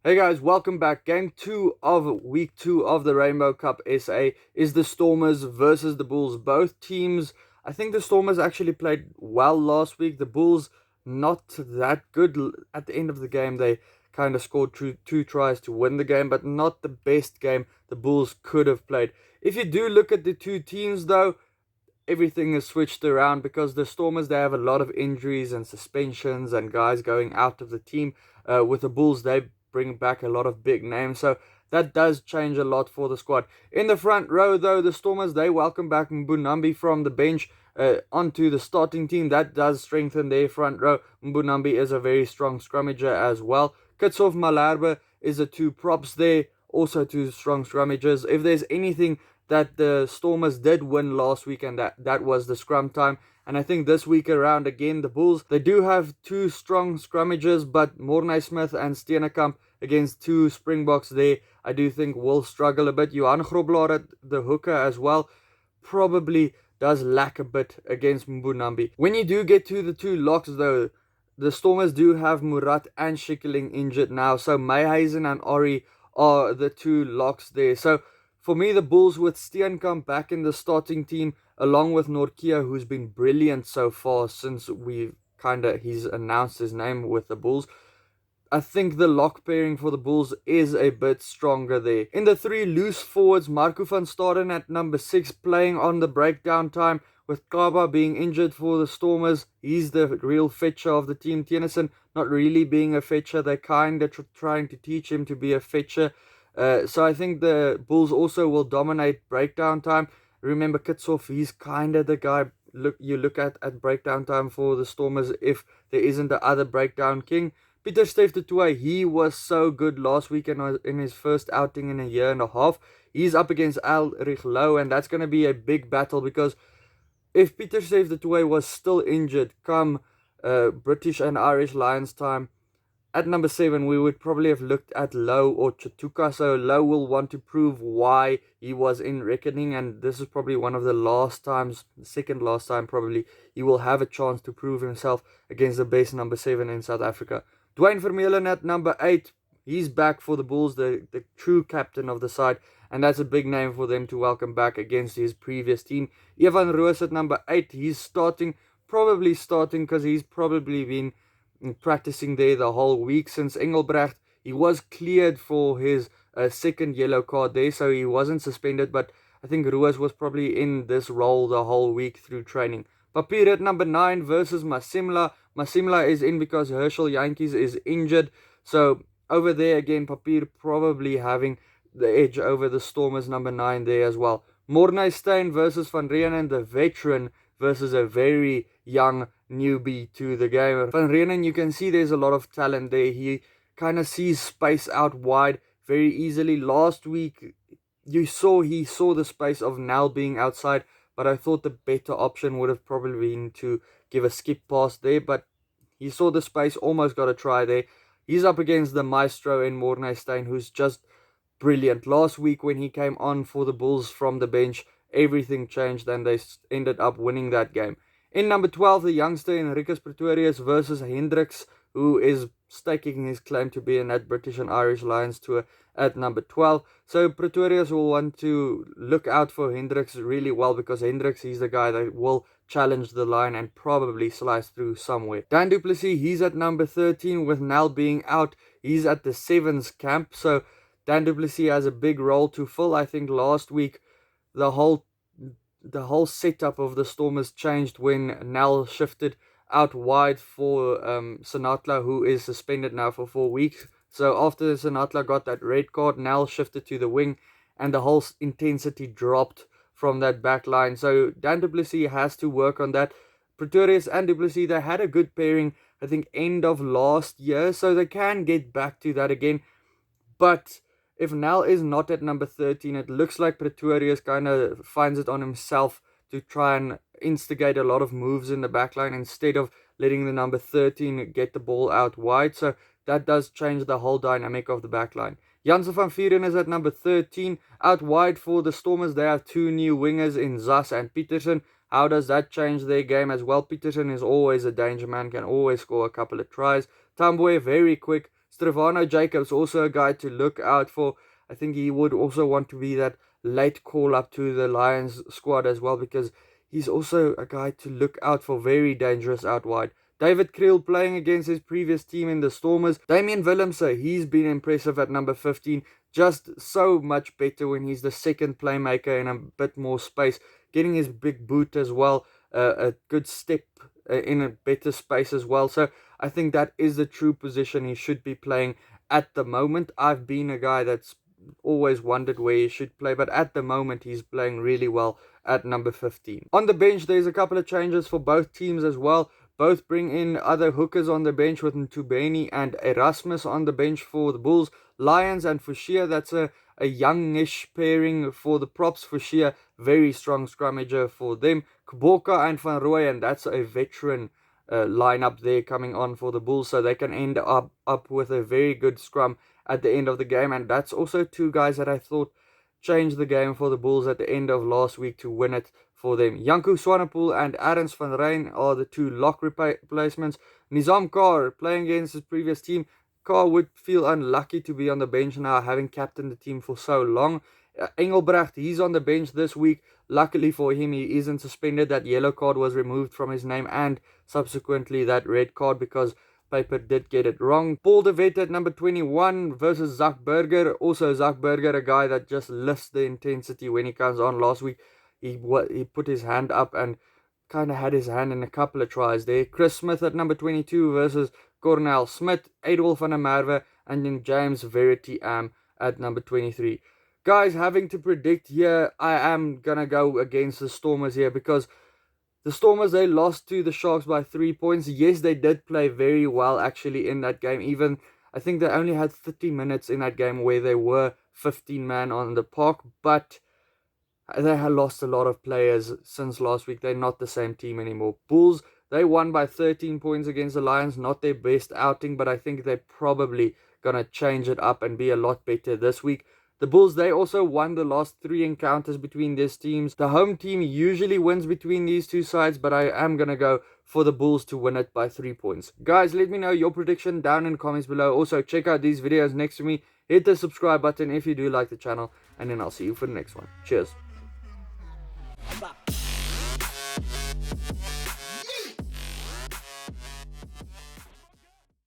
Hey guys, welcome back. Game 2 of week 2 of the Rainbow Cup SA is the Stormers versus the Bulls. Both teams, I think the Stormers actually played well last week. The Bulls, not that good at the end of the game. They kind of scored two tries to win the game, but not the best game the Bulls could have played. If you do look at the two teams though, everything is switched around because the Stormers, they have a lot of injuries and suspensions and guys going out of the team. With the Bulls, they bring back a lot of big names, so that does change a lot for the squad. In the front row though, the Stormers, they welcome back Mbunambi from the bench onto the starting team. That does strengthen their front row. Mbunambi is a very strong scrummager as well. Kitshoff Malherbe is the two props there, also two strong scrummagers. If there's anything that the Stormers did win last week, and that was the scrum time. And I think this week around, again, the Bulls, they do have two strong scrummagers, but Mornay Smith and Steenekamp against two Springboks there, I do think will struggle a bit. Johan Grobler at the hooker as well probably does lack a bit against Mbunambi. When you do get to the two locks though, the Stormers do have Murat and Schikkeling injured now, so Mayhazen and Ori are the two locks there. So for me, the Bulls with Steenkamp back in the starting team, along with Nortje, who's been brilliant so far since he's announced his name with the Bulls. I think the lock pairing for the Bulls is a bit stronger there. In the three loose forwards, Marco van Staden at number 6 playing on the breakdown time, with Kaba being injured for the Stormers. He's the real fetcher of the team. Tennyson not really being a fetcher. They're kind of trying to teach him to be a fetcher. So I think the Bulls also will dominate breakdown time. Remember, Kitshoff, he's kind of the guy you look at breakdown time for the Stormers if there isn't the other breakdown king. Pieter-Steph du Toit, he was so good last week in his first outing in a year and a half. He's up against Ulrich Low, and that's going to be a big battle because if Pieter-Steph du Toit was still injured come British and Irish Lions time, at number 7, we would probably have looked at Low or Chatuka. So Low will want to prove why he was in reckoning, and this is probably one of the last times, the second last time probably, he will have a chance to prove himself against the best number 7 in South Africa. Dwayne Vermeulen at number 8, he's back for the Bulls, the true captain of the side, and that's a big name for them to welcome back against his previous team. Evan Roos at number 8, he's probably starting because he's probably been practicing there the whole week since Engelbrecht. He was cleared for his second yellow card there, so he wasn't suspended, but I think Ruas was probably in this role the whole week through training. Papier at number 9 versus Masimla. Masimla is in because Herschel Yankees is injured, so over there again, Papier probably having the edge over the Stormers number 9 there as well. Mornay Steyn versus Van Reenen, the veteran versus a very young newbie to the game. Van Reenen, you can see there's a lot of talent there. He kind of sees space out wide very easily. Last week, he saw the space of Nel being outside, but I thought the better option would have probably been to give a skip pass there, but he saw the space, almost got a try there. He's up against the maestro in Mornay Steyn, who's just brilliant. Last week when he came on for the Bulls from the bench, everything changed and they ended up winning that game. In number 12, the youngster Enriquez Pretorius versus Hendricks, who is staking his claim to be in that British and Irish Lions tour at number 12. So Pretorius will want to look out for Hendricks really well because Hendricks, he's the guy that will challenge the line and probably slice through somewhere. Dan du Plessis, he's at number 13 with Nel being out. He's at the 7s camp. So Dan du Plessis has a big role to fill. I think last week the whole setup of the Stormers changed when Nel shifted out wide for Senatla, who is suspended now for 4 weeks. So after Senatla got that red card, Nel shifted to the wing and the whole intensity dropped from that back line. So Dan du Plessis has to work on that. Pretorius and du Plessis, they had a good pairing, I think, end of last year, so they can get back to that again. But if Nel is not at number 13, it looks like Pretorius kind of finds it on himself to try and instigate a lot of moves in the backline instead of letting the number 13 get the ball out wide. So that does change the whole dynamic of the backline. Janse van Vuuren is at number 13. Out wide for the Stormers, they have two new wingers in Zas and Peterson. How does that change their game as well? Peterson is always a danger man, can always score a couple of tries. Tamboy, very quick. Stravano Jacobs, also a guy to look out for. I think he would also want to be that late call up to the Lions squad as well, because he's also a guy to look out for, very dangerous out wide. David Kriel playing against his previous team in the Stormers. Damian Willemse, he's been impressive at number 15. Just so much better when he's the second playmaker in a bit more space. Getting his big boot as well. A good step in a better space as well. So I think that is the true position he should be playing at the moment. I've been a guy that's always wondered where he should play, but at the moment he's playing really well at number 15. On the bench, there's a couple of changes for both teams as well. Both bring in other hookers on the bench, with Ntubeni and Erasmus on the bench for the Bulls. Lions and Fushia, that's a youngish pairing for the props. Fushia, very strong scrummager for them. Kuboka and Van Rooyen, that's a veteran lineup there coming on for the Bulls, so they can end up with a very good scrum at the end of the game. And that's also two guys that I thought changed the game for the Bulls at the end of last week to win it for them. Janku Swanepoel and Arends van Ryn are the two lock replacements. Nizam Kaur playing against his previous team. Kaur would feel unlucky to be on the bench now, having captained the team for so long. Engelbrecht, he's on the bench this week. Luckily for him, he isn't suspended. That yellow card was removed from his name, and subsequently that red card, because Paper did get it wrong. Paul de Wet at number 21 versus Zach Burger. Also Zach Burger, a guy that just lifts the intensity when he comes on. Last week he put his hand up and kind of had his hand in a couple of tries there. Chris Smith at number 22 versus Cornel Smith, Adolf van der Merwe, and then James Verity at number 23. Guys, having to predict here, I am gonna go against the Stormers here, because the Stormers, they lost to the Sharks by 3 points. Yes, they did play very well actually in that game. Even, I think they only had 30 minutes in that game where they were 15 man on the park, but they have lost a lot of players since last week. They're not the same team anymore. Bulls, they won by 13 points against the Lions. Not their best outing, but I think they're probably gonna change it up and be a lot better this week. The Bulls, they also won the last 3 encounters between these teams. The home team usually wins between these two sides, but I am going to go for the Bulls to win it by 3 points. Guys, let me know your prediction down in the comments below. Also, check out these videos next to me. Hit the subscribe button if you do like the channel, and then I'll see you for the next one. Cheers.